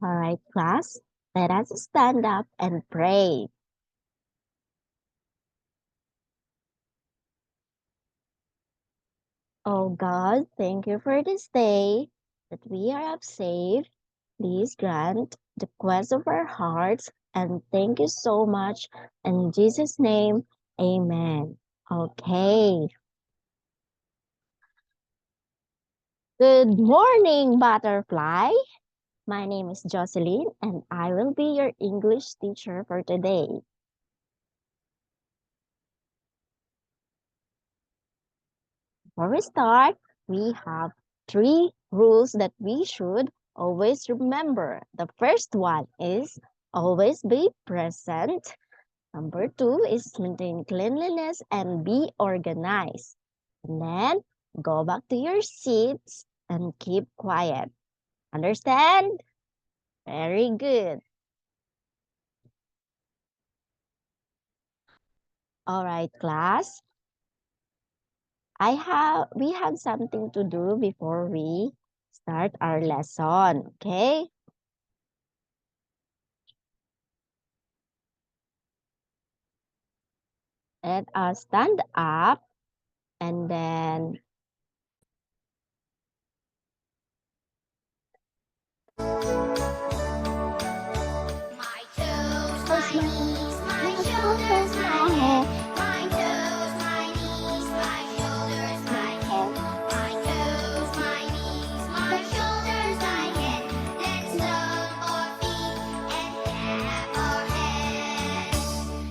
All right, class, let us stand up and pray. Oh God, thank you for this day that we are up safe. Please grant the quest of our hearts, and thank you so much. In Jesus' name, amen. Okay. Good morning, butterfly. My name is Jocelyn, and I will be your English teacher for today. Before we start, we have 3 rules that we should always remember. The first one is always be present. Number 2 is maintain cleanliness and be organized. And then go back to your seats and keep quiet. Understand? Very good. All right, class. We have something to do before we start our lesson, okay? Let us stand up and then My toes, my knees, my shoulders, my head. My toes, my knees, my shoulders, my head. My toes, my knees, my shoulders, my head. Let's stomp our feet and clap our hands.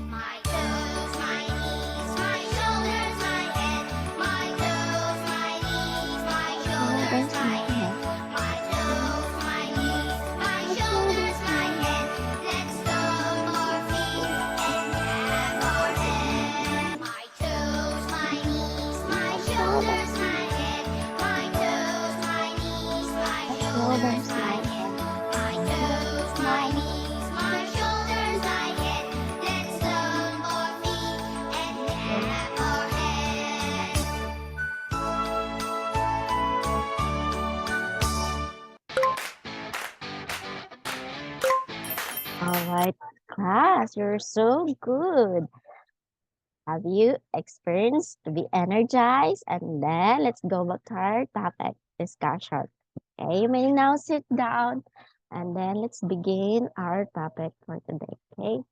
My toes, my knees, my shoulders, my head. My toes, my knees, my shoulders, my head. My toes, my knees, my shoulders, my head. Let's stomp our feet and clap our hands. My toes, my knees, my shoulders, my head. My toes, my knees, my shoulders, my head. My toes, my knees, my shoulders, my head. Let's stomp our feet and clap our hands. all right, class, you're so good. Have you experienced to be energized? And then let's go back to our topic discussion. Okay, you may now sit down and then let's begin our topic for today. Okay.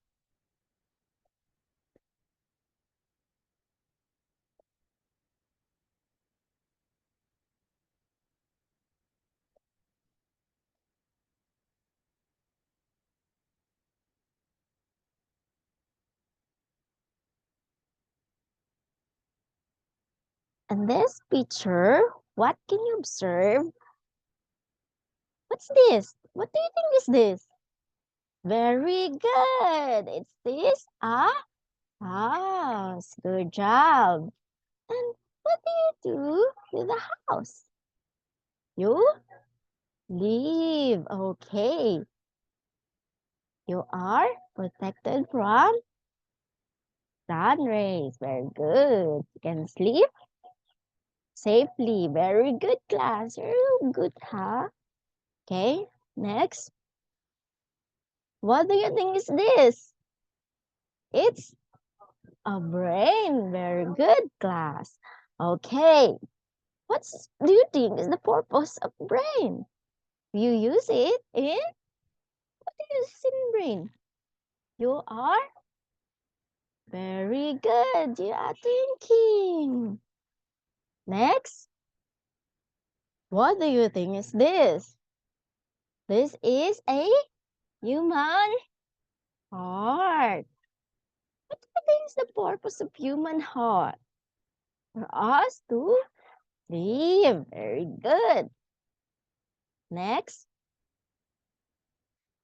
And this picture, what can you observe? What's this? What do you think is this? Very good. It's this a house. Good job. And what do you do with the house? You live. Okay. You are protected from sun rays. Very good. You can sleep safely. Very good, class. You're good, huh? Okay. Next. What do you think is this? It's a brain. Very good, class. Okay. What do you think is the purpose of brain? You use it in what do you use in brain? You are very good. You are thinking. Next. What do you think is this? This is a human heart. What do you think is the purpose of human heart? For us to live. Very good. Next.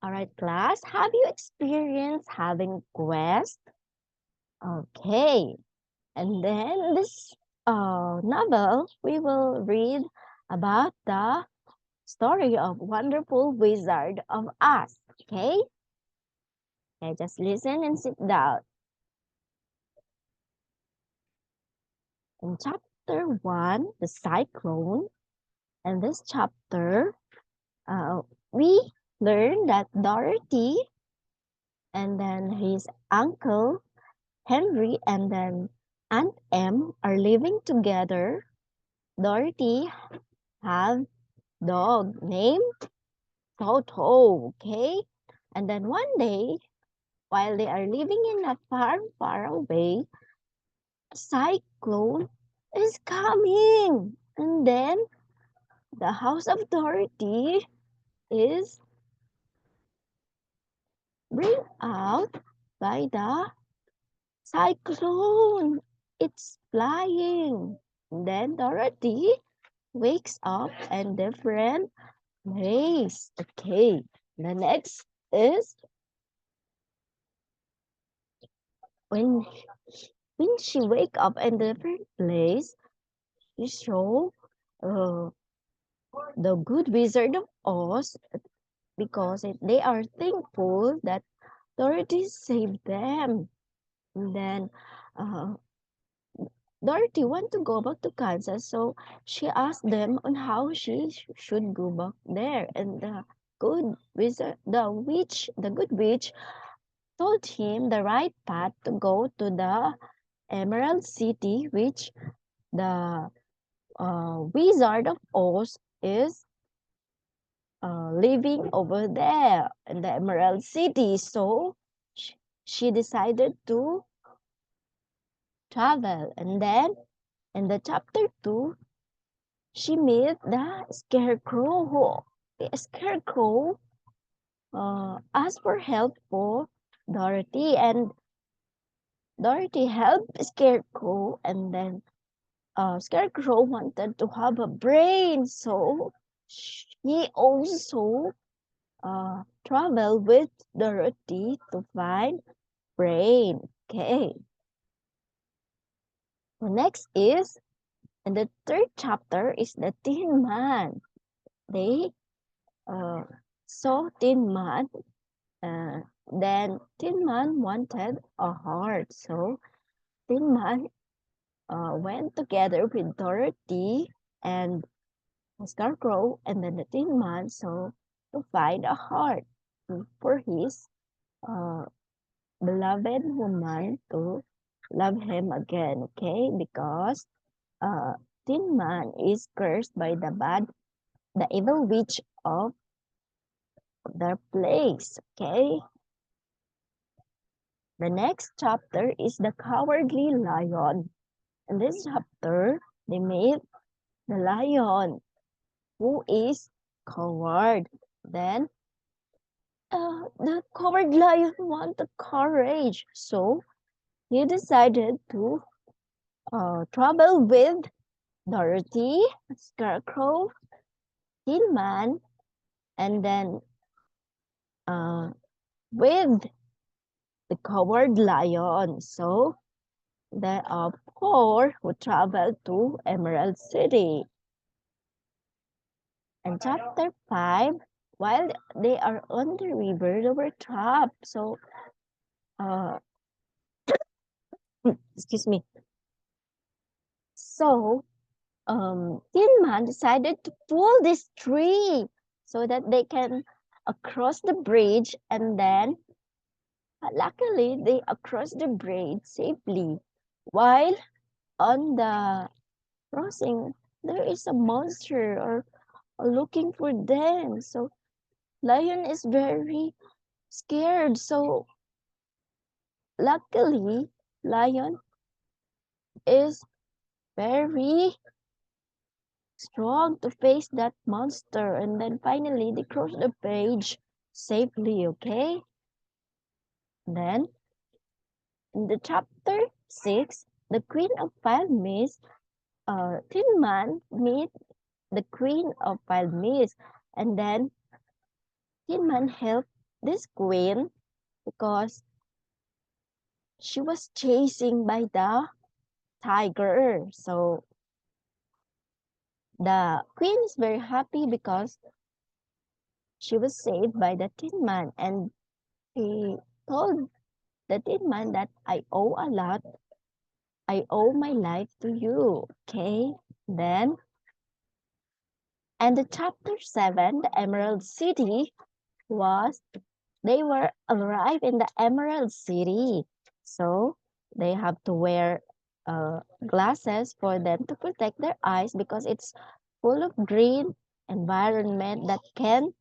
All right, class. Have you experienced having quest? Okay. And then this novel, we will read about the story of Wonderful Wizard of Oz. Okay? Okay, just listen and sit down. In chapter 1, the cyclone, and this chapter, we learned that Dorothy and then his uncle Henry and then Aunt Em are living together. Dorothy have dog named Toto, okay? And then one day, while they are living in a farm far away, a cyclone is coming. And then the house of Dorothy is bring out by the cyclone. It's flying. Then Dorothy wakes up and different place. Okay. The next is when she wake up in different place, she show uh, the good Wizard of Oz because they are thankful that Dorothy saved them. And then uh, Dorothy want to go back to Kansas, so she asked them on how she should go back there. And the good witch, told him the right path to go to the Emerald City, which the Wizard of Oz is living over there in the Emerald City. So she decided to travel. And then in the chapter 2, she met the Scarecrow. The Scarecrow asked for help for Dorothy, and Dorothy helped Scarecrow, and then Scarecrow wanted to have a brain, so he also traveled with Dorothy to find brain. Okay. The next is, and the third chapter is the Tin Man. They uh, saw Tin Man. Then Tin Man wanted a heart, so Tin Man went together with Dorothy and Scarecrow and then the Tin Man, so to find a heart for his uh, beloved woman to love him again, okay? Because uh, Tin Man is cursed by the evil witch of their place, okay? The next chapter is the Cowardly Lion. In this chapter, they made the lion who is coward. Then the coward lion wanted courage, so he decided to travel with Dorothy, Scarecrow, Tin Man, and then with the coward lion. So there are four who travel to Emerald City. And chapter 5, while they are on the river, they were trapped. So, uh, excuse me. So, Tin Man decided to pull this tree so that they can cross the bridge, and then luckily they cross the bridge safely. While on the crossing, there is a monster or looking for them. So Lion is very scared. So luckily, Lion is very strong to face that monster. And then finally, they cross the bridge safely, okay? Then, in the chapter 6, the Queen of Wild Mist, Tin Man meet the Queen of Wild Mist. And then, Tin Man helped this queen because she was chasing by the tiger. So, the queen is very happy because she was saved by the Tin Man, and he told the Tin Man that I owe a lot. I owe my life to you. Okay. Then, and the chapter 7, the Emerald City, was they were arrived in the Emerald City. So they have to wear glasses for them to protect their eyes because it's full of green environment that can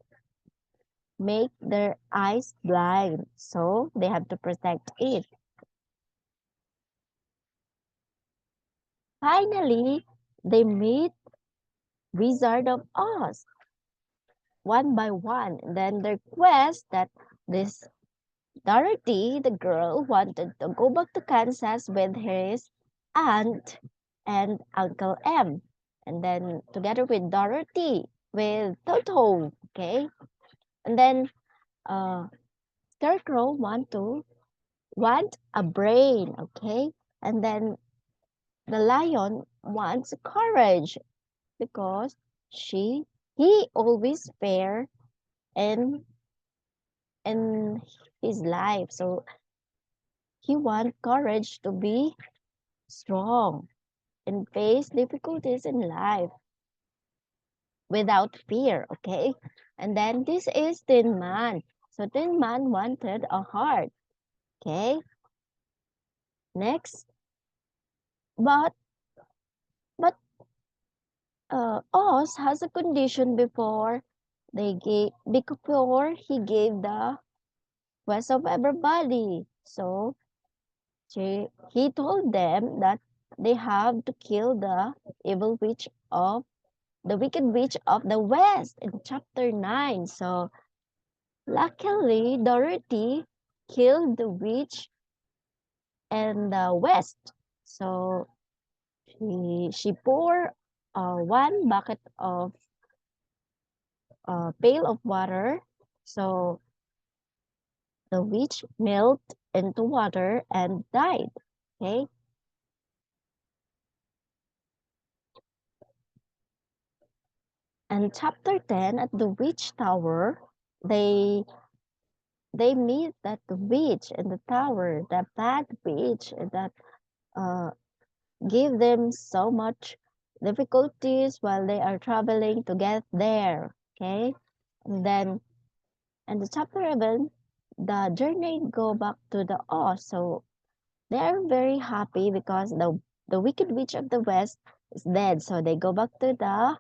make their eyes blind. So they have to protect it. Finally, they meet Wizard of Oz one by one. And then their quest that this Dorothy, the girl, wanted to go back to Kansas with his aunt and Uncle M. And then together with Dorothy, with Toto, okay? And then Scarecrow want a brain, okay? And then the lion wants courage because he always fair in in his life. So he wants courage to be strong and face difficulties in life without fear, okay? And then this is Tin Man. So Tin Man wanted a heart, okay? Next, but but Oz has a condition before he gave the quest of everybody. So he told them that they have to kill the wicked witch of the West in chapter 9. So luckily, Dorothy killed the witch in the West. So she poured one bucket of pail of water. So the witch melted into water and died. Okay. And chapter 10 at the witch tower, they meet that the witch in the tower, the bad witch that uh, give them so much difficulties while they are traveling to get there. Okay. And then in the chapter 11, the journey go back to the Oz. So they are very happy because the wicked witch of the West is dead. So they go back to the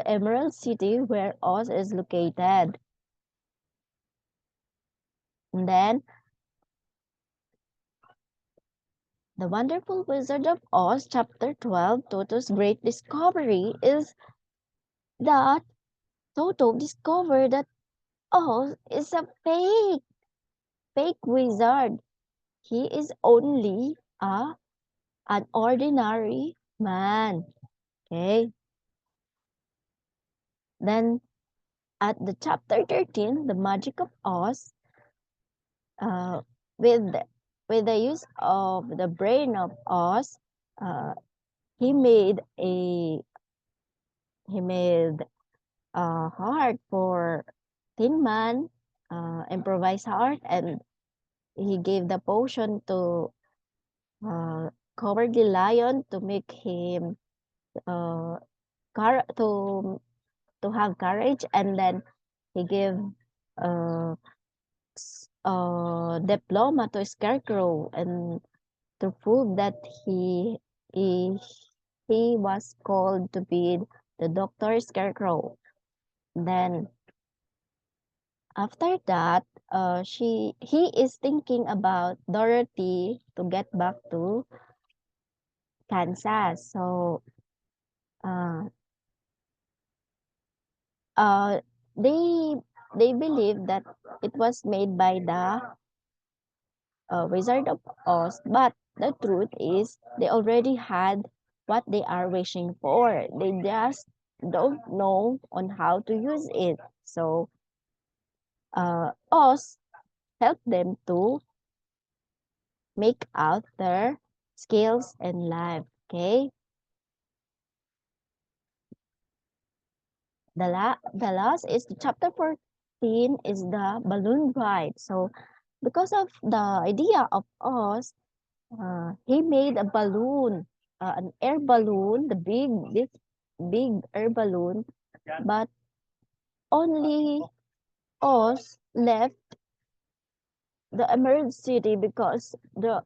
Emerald City where Oz is located. And then the Wonderful Wizard of Oz, chapter 12, Toto's Great Discovery, is that Toto discovered that Oz is a fake wizard. He is only an ordinary man. Okay. Then at the chapter 13, the magic of Oz, uh, with the use of the brain of Oz, uh, he made a heart for Tin Man, improvised heart, and he gave the potion to Cowardly Lion to make him uh, to have courage, and then he gave uh, diploma to Scarecrow and to prove that he he was called to be the Doctor Scarecrow. Then after that, he is thinking about Dorothy to get back to Kansas. So uh, uh, they believe that it was made by the Wizard of Oz, but the truth is they already had what they are wishing for. They just don't know on how to use it. So Oz helped them to make out their skills in life. Okay. The last is chapter 14 is the balloon ride. So because of the idea of Oz, he made a balloon, an air balloon, this big air balloon, but only Oz left the Emerald City because the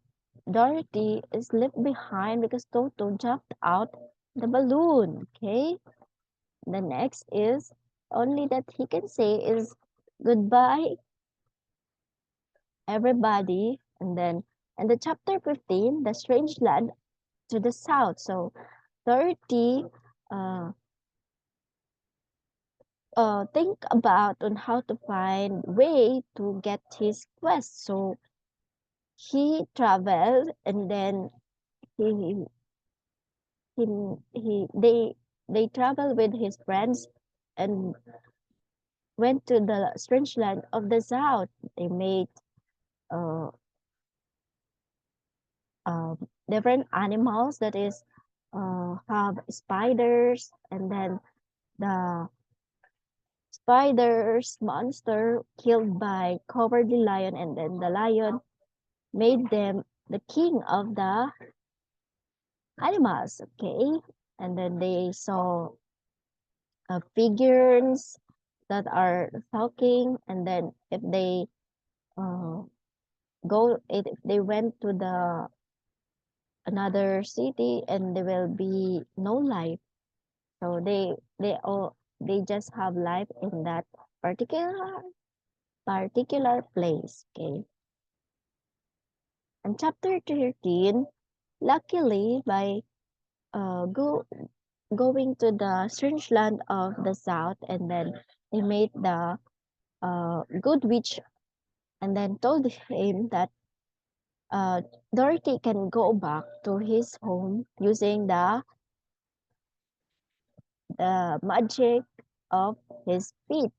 Dorothy is left behind because Toto jumped out the balloon. Okay. The next is only that he can say is goodbye, everybody. And then in the chapter 15, the strange land to the south. So Dorothy uh, think about on how to find way to get his quest. So he traveled and then he he, they traveled with his friends and went to the strange land of the south. They made uh, different animals that is have spiders, and then the spiders monster killed by cowardly lion, and then the lion made them the king of the animals. Okay, and then they saw figures that are talking, and then if they uh, if they went to the another city and there will be no life, so they just have life in that particular place. Okay, and chapter 13, luckily by going to the strange land of the south, and then they made the good witch and then told him that Dorothy can go back to his home using the magic of his feet,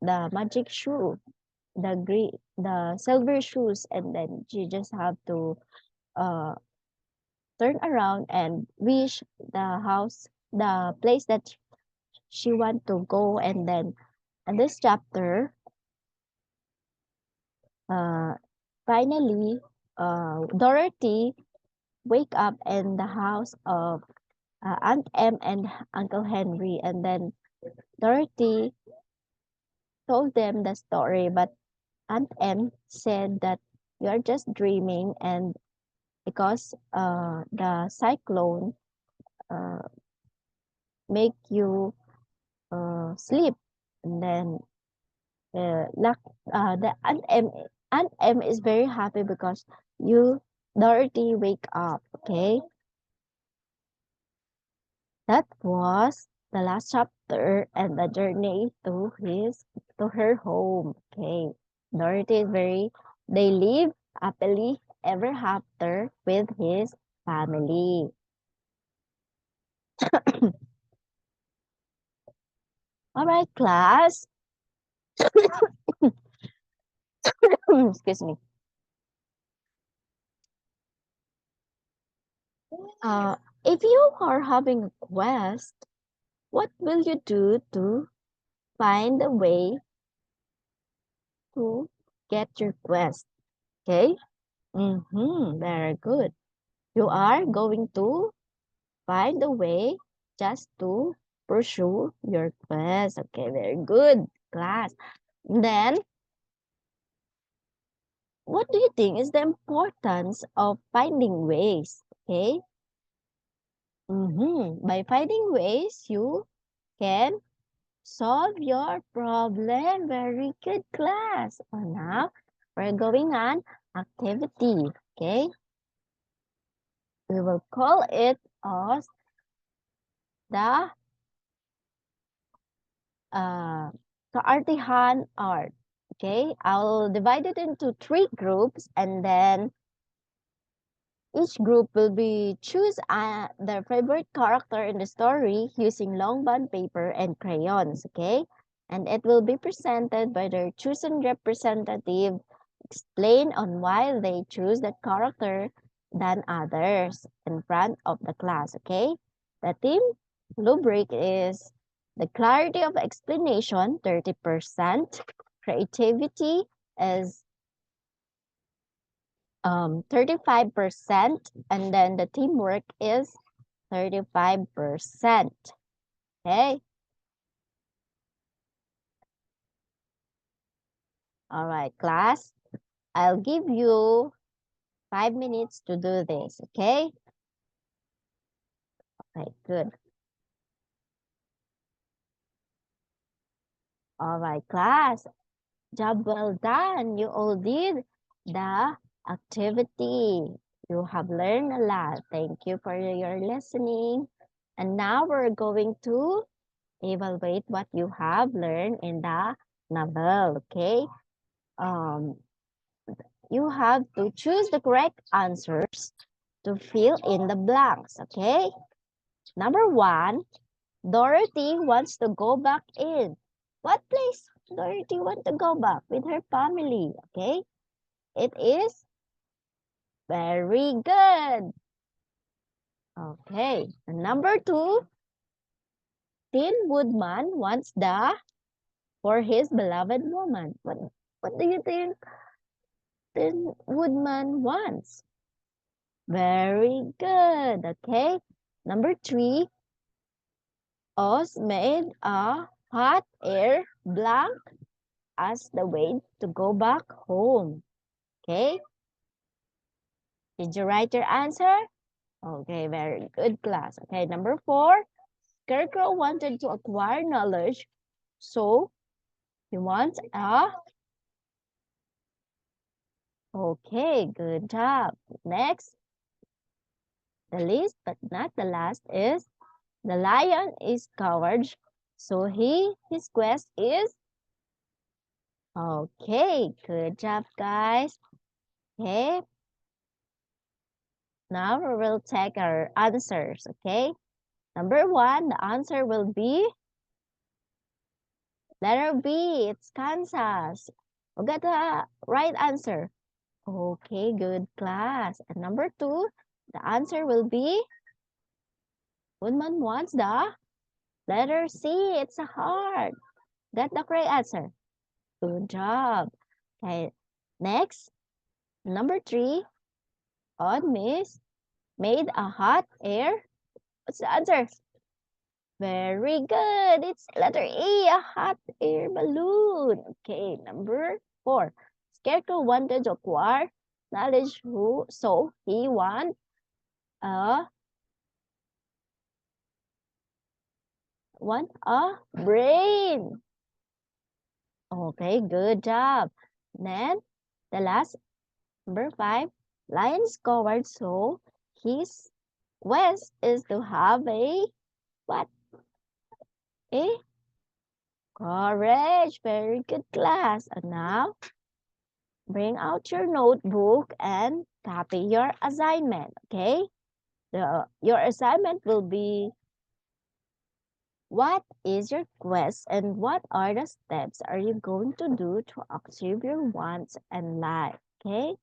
the magic shoe, the silver shoes, and then she just have to uh, turn around and wish the place that she want to go. And then in this chapter, uh, finally, Dorothy wake up in the house of Aunt Em and Uncle Henry, and then Dorothy told them the story, but Aunt Em said that you're just dreaming, and because the cyclone uh, make you sleep, and then luck the Aunt Em is very happy because you Dorothy wake up. Okay, that was the last chapter and the journey to her home. Okay, Dorothy is very they live happily ever after with his family. All right, class. Excuse me. Uh, if you are having a quest, what will you do to find a way to get your quest? Okay. Very good. You are going to find a way just to pursue your quest. Okay, very good, class. Then, what do you think is the importance of finding ways? Okay. By finding ways, you can solve your problem. Very good, class. So now, we're going on activity. Okay. We will call it as the uh, Kaartihan art. Okay, I'll divide it into 3 groups, and then each group will be choose their favorite character in the story using long bond paper and crayons. Okay, and it will be presented by their chosen representative. Explain on why they choose that character than others in front of the class. Okay, the team rubric is the clarity of explanation 30%, creativity is 35%, and then the teamwork is 35%. Okay. All right, class. I'll give you 5 minutes to do this, okay? Okay, good. All right, class. Job well done. You all did the activity. You have learned a lot. Thank you for your listening. And now we're going to evaluate what you have learned in the novel, okay? You have to choose the correct answers to fill in the blanks, okay? Number 1, Dorothy wants to go back in. What place Dorothy want to go back with her family, okay? It is very good. Okay, and number 2, Tin Woodman wants for his beloved woman. What do you think Tin Woodman wants? Very good. Okay. Number 3, Oz made a hot air blank as the way to go back home. Okay. Did you write your answer? Okay, very good, class. Okay, number 4, Scarecrow wanted to acquire knowledge, so he wants a... Okay, good job. Next, the least but not the last is the lion is coward, so his quest is... Okay, good job, guys. Okay. Now we will take our answers, okay? Number 1, the answer will be letter B, it's Kansas. We got the right answer. Okay, good, class. And number 2, the answer will be Woodman wants the letter C, it's a heart. Got the correct answer. Good job. Okay, next, number 3, Odd Miss made a hot air. What's the answer? Very good. It's letter A, a hot air balloon. Okay, number 4. Scarecrow wanted to acquire knowledge, so he wants a brain. Okay, good job. Then the last, number 5, lion is coward, so his quest is to have a what? A courage. Very good, class. And now bring out your notebook and copy your assignment. Okay, your assignment will be, what is your quest and what are the steps are you going to do to achieve your wants and life? Okay.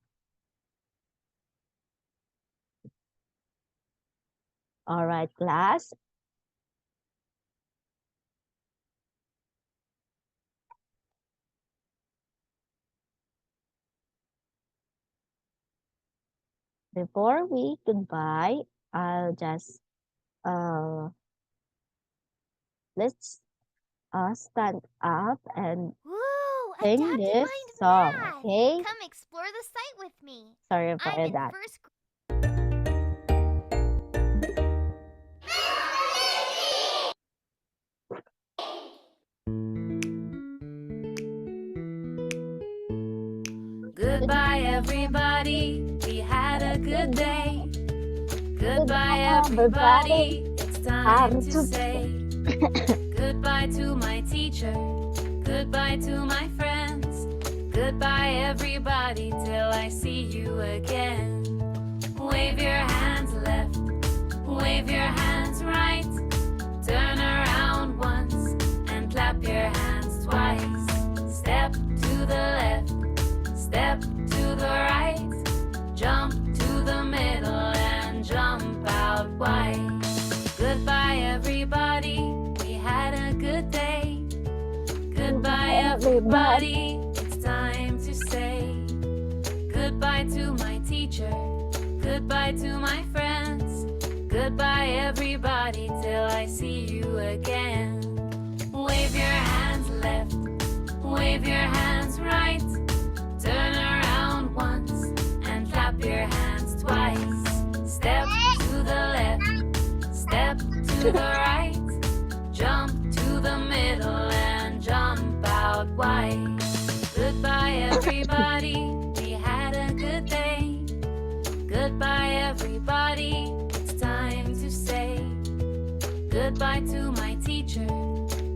All right, class. Before we goodbye, I'll just let's stand up and sing Adaptive this Mind song, Math. okay? Come explore the site with me. Sorry for I'm in that. first Goodbye, everybody. We had a good day. Goodbye, everybody. It's time to say goodbye to my teacher. Goodbye to my friends. Goodbye, everybody, till I see you again. Wave your hands left. Wave your hands right. Turn around once and clap your hands twice. Step to the left. Step to the right, jump to the middle and jump out wide. Goodbye, everybody, we had a good day. Goodbye, everybody, it's time to say goodbye to my teacher. Goodbye to my friends. Goodbye, everybody, till I see you again. Wave your hands left, wave your hands right. to the right, jump to the middle and jump out wide. Goodbye everybody, we had a good day. Goodbye everybody, it's time to say goodbye to my teacher,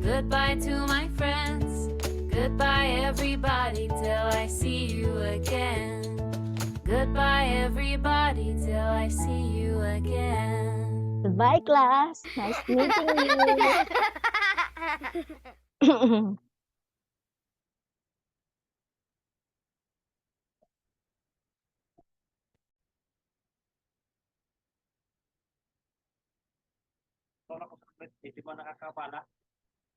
goodbye to my friends. Goodbye everybody till I see you again. Goodbye everybody till I see you again. Goodbye, class. Nice meeting you. Hindi ba nakakabala?